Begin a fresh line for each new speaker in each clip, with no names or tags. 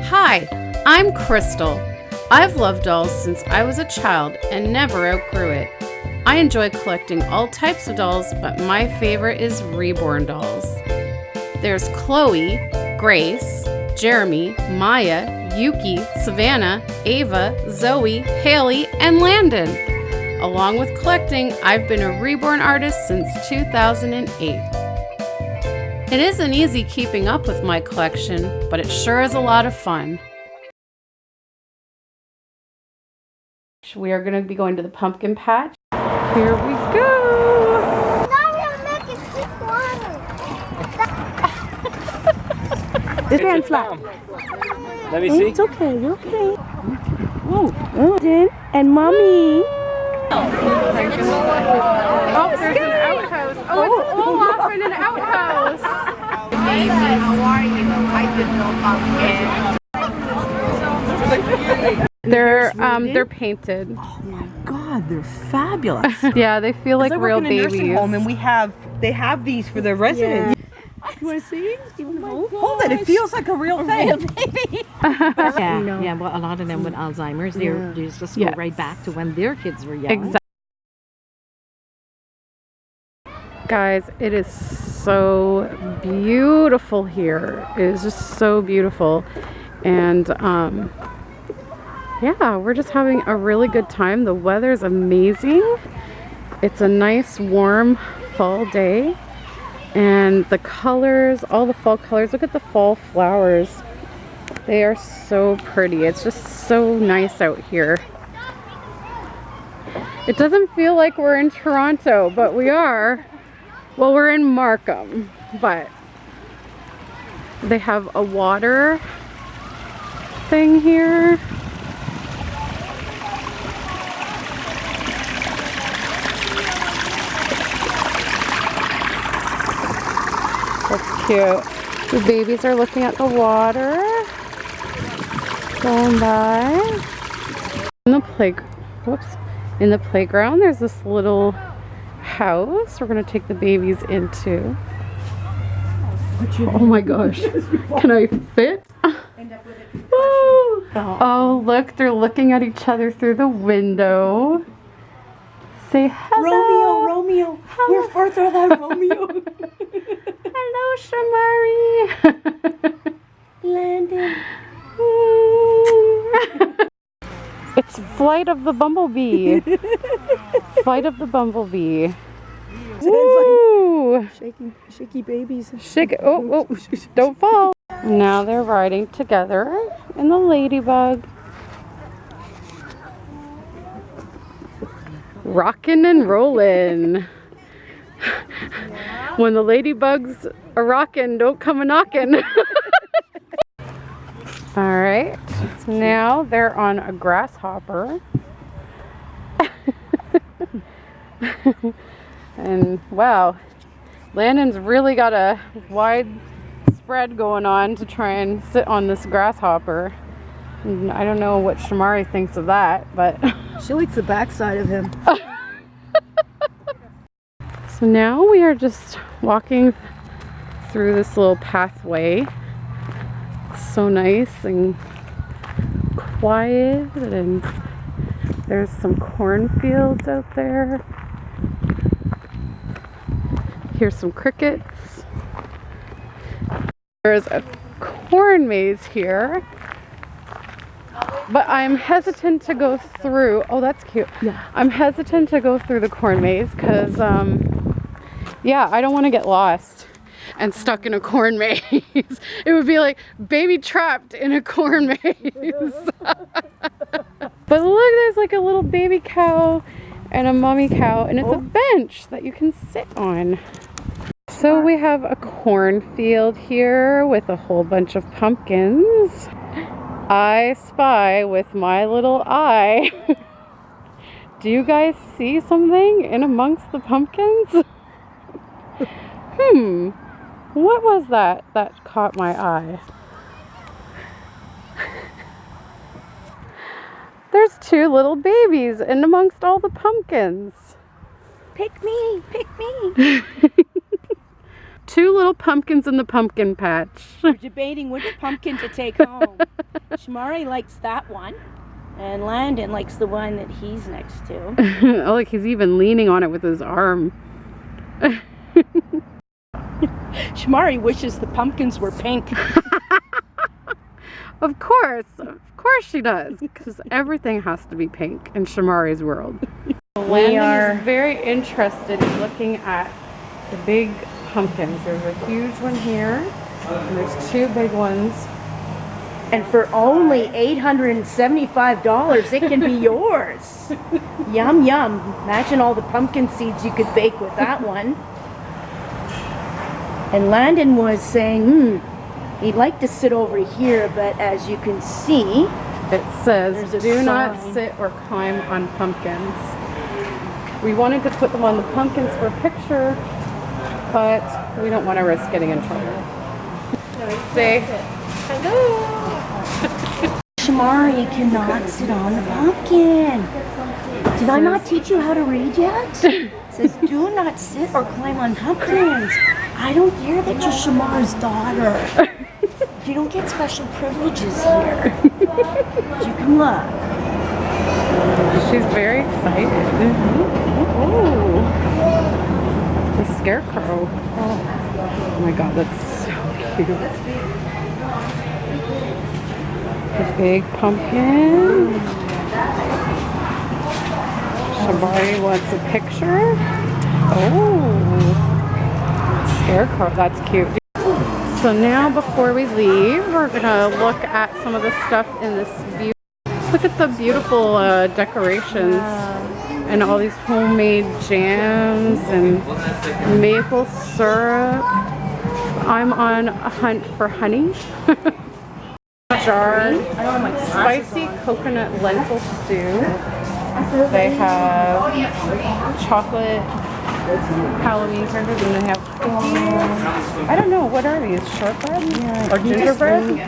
Hi, I'm Krystle. I've loved dolls since I was a child and never outgrew it. I enjoy collecting all types of dolls, but my favorite is Reborn dolls. There's Chloe, Grace, Jeremy, Maya, Yuki, Savannah, Ava, Zoe, Haley, and Landon. Along with collecting, I've been a Reborn artist since 2008. It isn't easy keeping up with my collection, but it sure is a lot of fun. We are going to be going to the pumpkin patch. Here we go!
Now we're making sweet water.
This hand's flat.
Let me see.
It's okay, you're okay. Oh, Din and Mommy.
Oh, there's an outhouse. Oh, it's a Olaf in an outhouse.
Baby, how are you? I didn't know pumpkin.
They're painted.
Oh my God, they're fabulous.
Yeah, they feel like real
in a nursing
babies.
home, and they have these for their residents. You want to see? You want to hold it? It feels like a real thing.
Yeah, well, a lot of them with Alzheimer's, they just go right back to when their kids were young.
Exactly. Guys, it is so beautiful here. It is just so beautiful. And yeah, we're just having a really good time. The weather's amazing. It's a nice warm fall day. And the colors, all the fall colors, look at the fall flowers. They are so pretty. It's just so nice out here. It doesn't feel like we're in Toronto, but we are. Well, we're in Markham, but they have a water thing here. That's cute. The babies are looking at the water. Going by. In the playground, there's this little house we're gonna take the babies into. Oh my gosh. Can I fit? Oh, look, they're looking at each other through the window. Say hello.
Romeo. We're further than Romeo.
Hello, Shamari.
Landon.
It's Flight of the Bumblebee. Flight of the Bumblebee. Woo!
Shaky babies.
Shake it. Oh, don't fall. Now they're riding together in the ladybug. Rockin' and rollin'. When the ladybugs are rockin', don't come a knockin'. All right, so now they're on a grasshopper. And wow, Landon's really got a wide spread going on to try and sit on this grasshopper. And I don't know what Shamari thinks of that, but
She likes the backside of him.
so now we are just walking through this little pathway. It's so nice and quiet, and there's some cornfields out there. Here's some crickets. There's a corn maze here, but I'm hesitant to go through. Oh, that's cute.
Yeah.
I'm hesitant to go through the corn maze because, yeah, I don't want to get lost and stuck in a corn maze. It would be like baby trapped in a corn maze. But look, there's like a little baby cow and a mommy cow, and it's a bench that you can sit on. So we have a cornfield here with a whole bunch of pumpkins. I spy with my little eye. Do you guys see something in amongst the pumpkins? What was that caught my eye? There's two little babies in amongst all the pumpkins.
Pick me, pick me.
Two little pumpkins in the pumpkin patch.
We're debating which pumpkin to take home. Shamari likes that one, and Landon likes the one that he's next to.
Oh, look, he's even leaning on it with his arm.
Shamari wishes the pumpkins were pink.
Of course she does, because everything has to be pink in Shamari's world. Landon is very interested in looking at the big pumpkins. There's a huge one here, and there's two big ones.
And for only $875, it can be yours. Yum, yum. Imagine all the pumpkin seeds you could bake with that one. And Landon was saying, he'd like to sit over here, but as you can see,
it says,
there's a
do not
sign.
sit or climb on pumpkins. We wanted to put them on the pumpkins for a picture, but we don't want to risk getting in trouble. Say hello.
Shamari cannot sit on the pumpkin. Did I not teach you how to read yet? It says, do not sit or climb on pumpkins. I don't care that you're Shamari's daughter. You don't get special privileges here. You can look.
She's very excited. Oh, the scarecrow. Oh my god, that's so cute. The big pumpkin. Shamari wants a picture. Oh, scarecrow, that's cute. So now before we leave, we're gonna look at some of the stuff in this view. Look at the beautiful decorations and all these homemade jams and maple syrup. I'm on a hunt for honey. Jar, spicy coconut lentil stew. They have chocolate Halloween crackers, and they have cookies. I don't know, what are these? Shortbread? Yeah. Or gingerbread?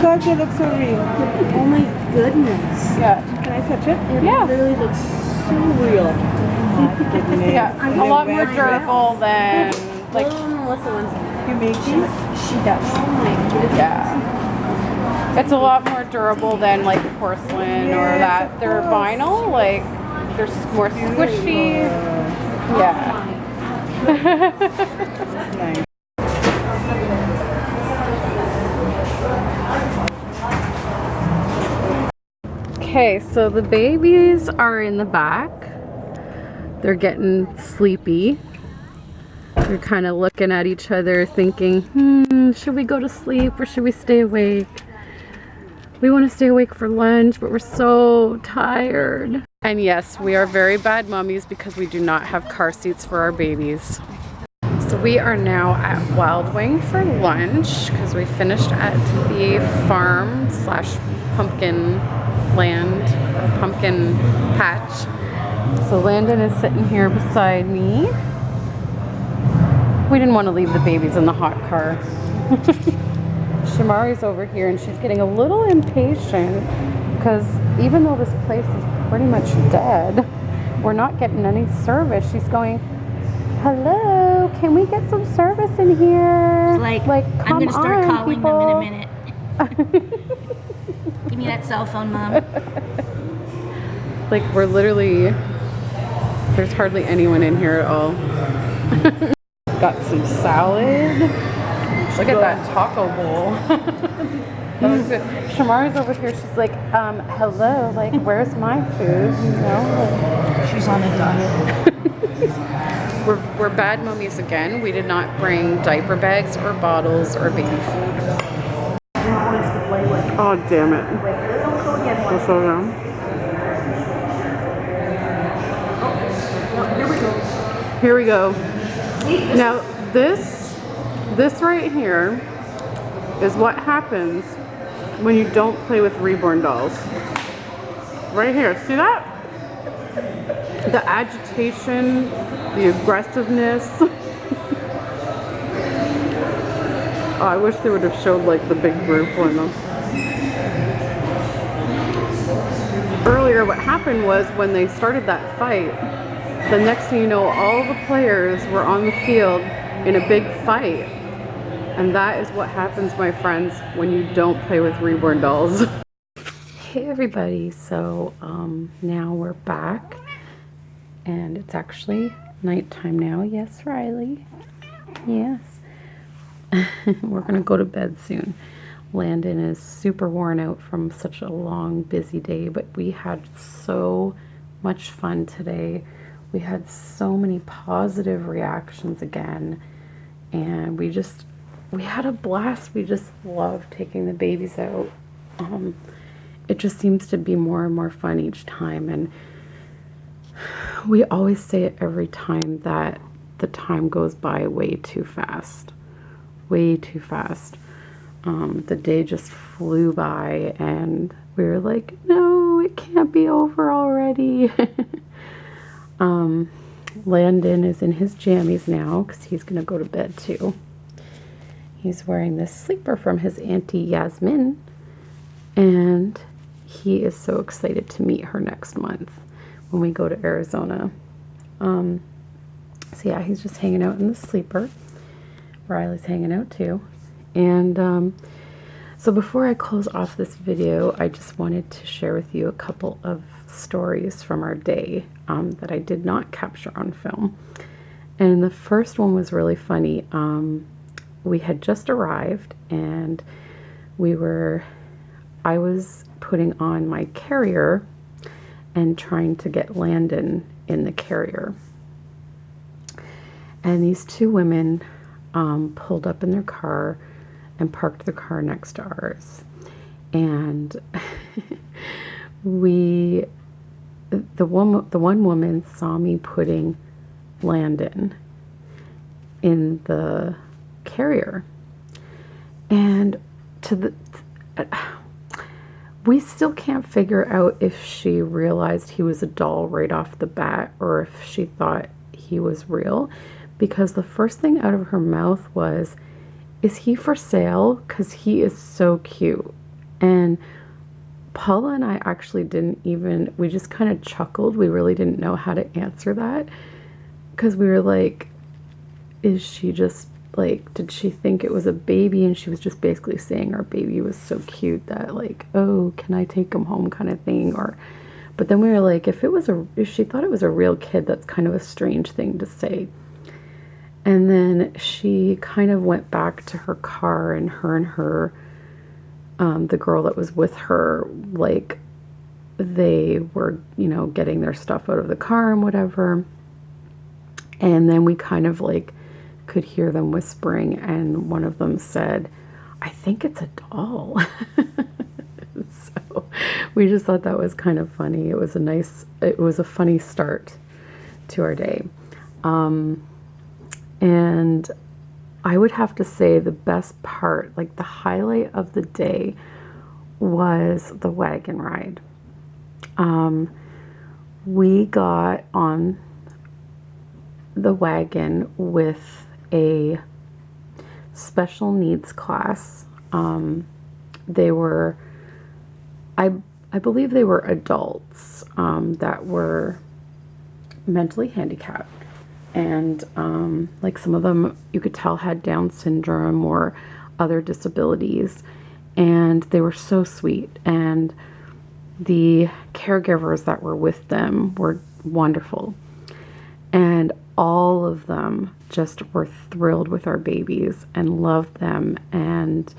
God, they look so real.
Oh my goodness.
Yeah.
Can I touch it?
It literally looks so real.
Yeah, a lot more durable than, like,
You make these?
She does. Oh my goodness.
yeah. It's a lot more durable than, like, porcelain or that. They're vinyl, like, they're more squishy. Yeah.
Nice.
Okay, so the babies are in the back. They're getting sleepy. They're kind of looking at each other thinking, should we go to sleep or should we stay awake? We want to stay awake for lunch, but we're so tired. And yes, we are very bad mummies because we do not have car seats for our babies. So we are now at Wild Wing for lunch because we finished at the farm / pumpkin land or pumpkin patch. So Landon is sitting here beside me. We didn't want to leave the babies in the hot car. Shamari's over here and she's getting a little impatient because even though this place is pretty much dead, we're not getting any service. She's going, hello, can we get some service in here?
Like
come
I'm going to start
on,
calling
people.
them in a minute. Give me that cell phone, Mom.
Like, we're literally, there's hardly anyone in here at all. Got some salad. Look at that taco bowl. That looks good. Shamari's over here. She's like, hello, like, where's my food? You know?
She's on a diet.
We're bad mummies again. We did not bring diaper bags or bottles or baby food. Oh, damn it. We'll slow down. Here we go. Now, this right here is what happens when you don't play with Reborn dolls. Right here. See that? The agitation, the aggressiveness. Oh, I wish they would have showed like the big group one. Earlier what happened was when they started that fight, the next thing you know, all the players were on the field in a big fight. And that is what happens, my friends, when you don't play with Reborn dolls. Hey everybody, so now we're back and it's actually nighttime now. Yes, Riley. Yes. We're gonna go to bed soon. Landon is super worn out from such a long, busy day, but we had so much fun today. We had so many positive reactions again, and we had a blast. We just love taking the babies out. It just seems to be more and more fun each time, and we always say it every time that the time goes by way too fast. Way too fast. The day just flew by and we were like, no, it can't be over already. Landon is in his jammies now because he's going to go to bed too. He's wearing this sleeper from his Auntie Yasmin, and he is so excited to meet her next month when we go to Arizona. So yeah, he's just hanging out in the sleeper. Riley's hanging out too. And so before I close off this video, I just wanted to share with you a couple of stories from our day that I did not capture on film. And the first one was really funny. We had just arrived and I was putting on my carrier and trying to get Landon in the carrier. And these two women pulled up in their car and parked the car next to ours. And the one woman saw me putting Landon in the carrier, and we still can't figure out if she realized he was a doll right off the bat or if she thought he was real, because the first thing out of her mouth was, is he for sale? Because he is so cute. And Paula and I actually we just kind of chuckled. We really didn't know how to answer that, because we were like, is she just like, did she think it was a baby? And she was just basically saying our baby was so cute that like, oh, can I take him home kind of thing. But then we were like, if she thought it was a real kid, that's kind of a strange thing to say. And then she kind of went back to her car, and her, the girl that was with her, like, they were, getting their stuff out of the car and whatever. And then we kind of like could hear them whispering, and one of them said, I think it's a doll. So we just thought that was kind of funny. It was a funny start to our day. And I would have to say the best part, like the highlight of the day, was the wagon ride. We got on the wagon with a special needs class. They were, I believe they were adults that were mentally handicapped. And like some of them, you could tell, had Down syndrome or other disabilities. And they were so sweet. And the caregivers that were with them were wonderful. And all of them just were thrilled with our babies and loved them. And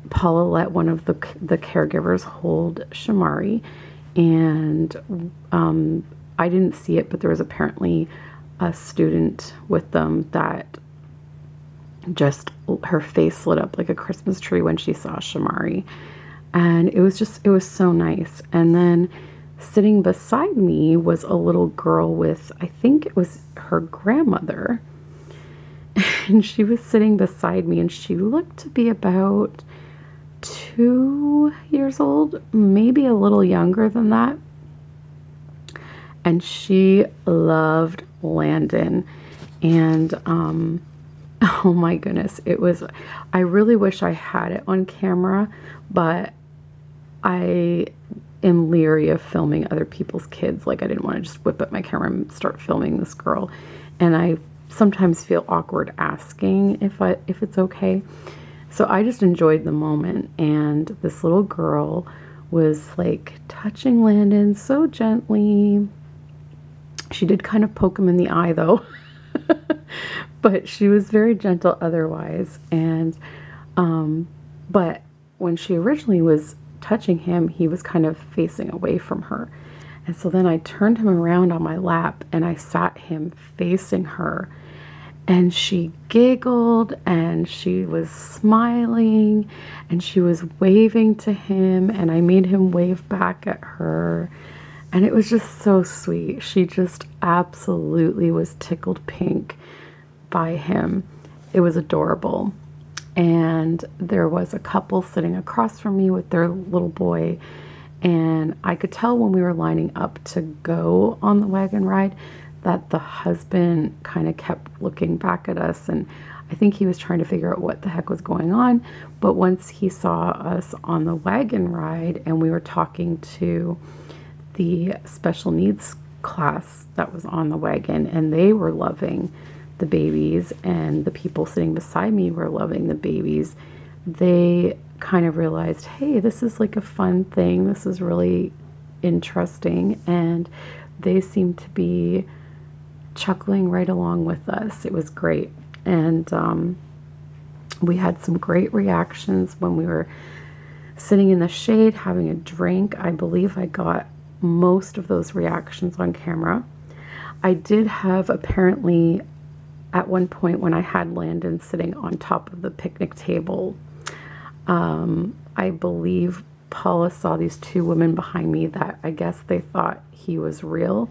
Paula let one of the caregivers hold Shamari. And I didn't see it, but there was apparently a student with them that just, her face lit up like a Christmas tree when she saw Shamari. And it was so nice. And then sitting beside me was a little girl with, I think it was her grandmother. And she was sitting beside me, and she looked to be about 2 years old, maybe a little younger than that. And she loved Landon. And oh my goodness, I really wish I had it on camera, but am leery of filming other people's kids. Like, I didn't want to just whip up my camera and start filming this girl. And I sometimes feel awkward asking if it's okay. So I just enjoyed the moment. And this little girl was like touching Landon so gently. She did kind of poke him in the eye though. But she was very gentle otherwise. And but when she originally was touching him, he was kind of facing away from her. And so then I turned him around on my lap and I sat him facing her, and she giggled and she was smiling and she was waving to him, and I made him wave back at her, and it was just so sweet. She just absolutely was tickled pink by him. It was adorable. And there was a couple sitting across from me with their little boy, and I could tell when we were lining up to go on the wagon ride that the husband kind of kept looking back at us, and I think he was trying to figure out what the heck was going on. But once he saw us on the wagon ride and we were talking to the special needs class that was on the wagon, and they were loving the babies, and the people sitting beside me were loving the babies, they kind of realized, hey, this is like a fun thing. This is really interesting. And they seemed to be chuckling right along with us. It was great. And we had some great reactions when we were sitting in the shade having a drink. I believe I got most of those reactions on camera. I did have apparently at one point when I had Landon sitting on top of the picnic table, I believe Paula saw these two women behind me that I guess they thought he was real.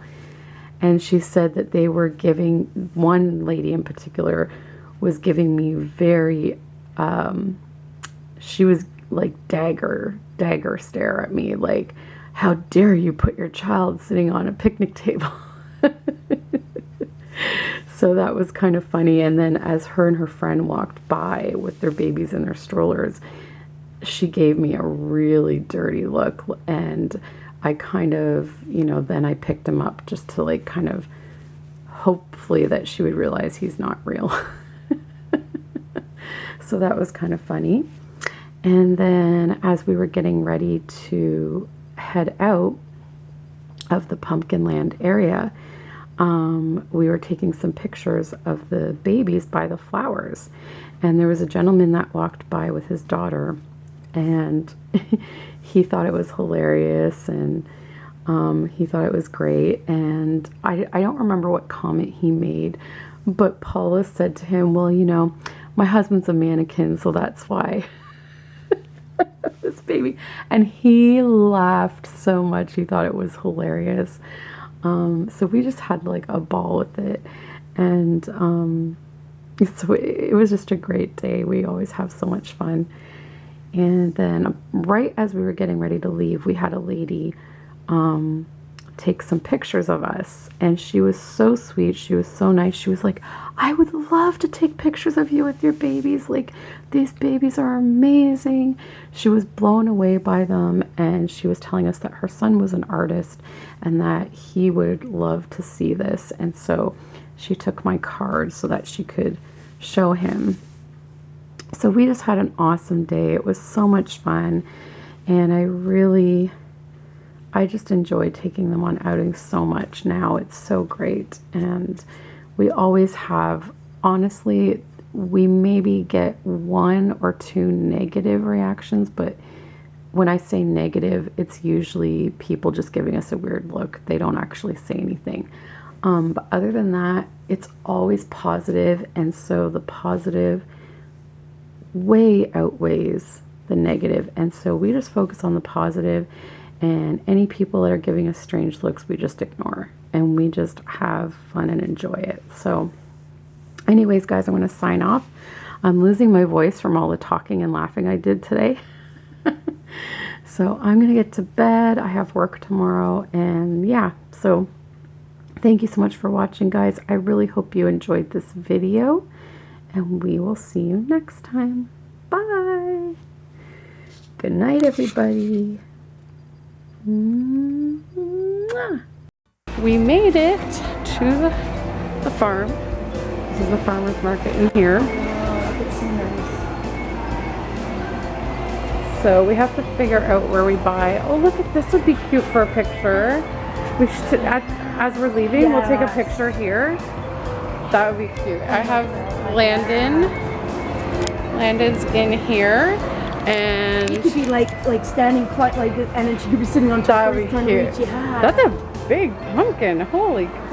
And she said that they were giving, one lady in particular was giving me very, she was like dagger stare at me, like, how dare you put your child sitting on a picnic table? So that was kind of funny. And then as her and her friend walked by with their babies in their strollers, she gave me a really dirty look. And I kind of, you know, then I picked him up just to like kind of hopefully that she would realize he's not real. So that was kind of funny. And then as we were getting ready to head out of the Pumpkinland area, we were taking some pictures of the babies by the flowers, and there was a gentleman that walked by with his daughter, and he thought it was hilarious, and he thought it was great. And I don't remember what comment he made, but Paula said to him, well, you know, my husband's a mannequin, so that's why. This baby. And he laughed so much. He thought it was hilarious. So we just had like a ball with it. And so it was just a great day. We always have so much fun. And then right as we were getting ready to leave, we had a lady take some pictures of us, and she was so sweet. She was so nice. She was like, I would love to take pictures of you with your babies. Like, these babies are amazing. She was blown away by them, and she was telling us that her son was an artist and that he would love to see this. And so she took my card so that she could show him. So we just had an awesome day. It was so much fun, and I just enjoy taking them on outings so much now. It's so great. And we always have, honestly, we maybe get 1 or 2 negative reactions, but when I say negative, it's usually people just giving us a weird look. They don't actually say anything. But other than that, it's always positive, and so the positive way outweighs the negative. And so we just focus on the positive, and any people that are giving us strange looks, we just ignore, and we just have fun and enjoy it. So anyways, guys, I'm going to sign off. I'm losing my voice from all the talking and laughing I did today. So I'm going to get to bed. I have work tomorrow, and yeah, so thank you so much for watching, guys. I really hope you enjoyed this video, and we will see you next time. Bye. Good night, everybody. We made it to the farm. This is the farmer's market in here.
It's so nice.
So we have to figure out where we buy. Oh, look at this, would be cute for a picture. We should, as we're leaving, we'll take a picture here. That would be cute. I have Landon. Landon's in here, and
It could be like standing quite like this, and then she could be sitting on top
that
of
would
it
be
trying to
cute.
reach you. Yeah.
That's a big pumpkin. Holy crap.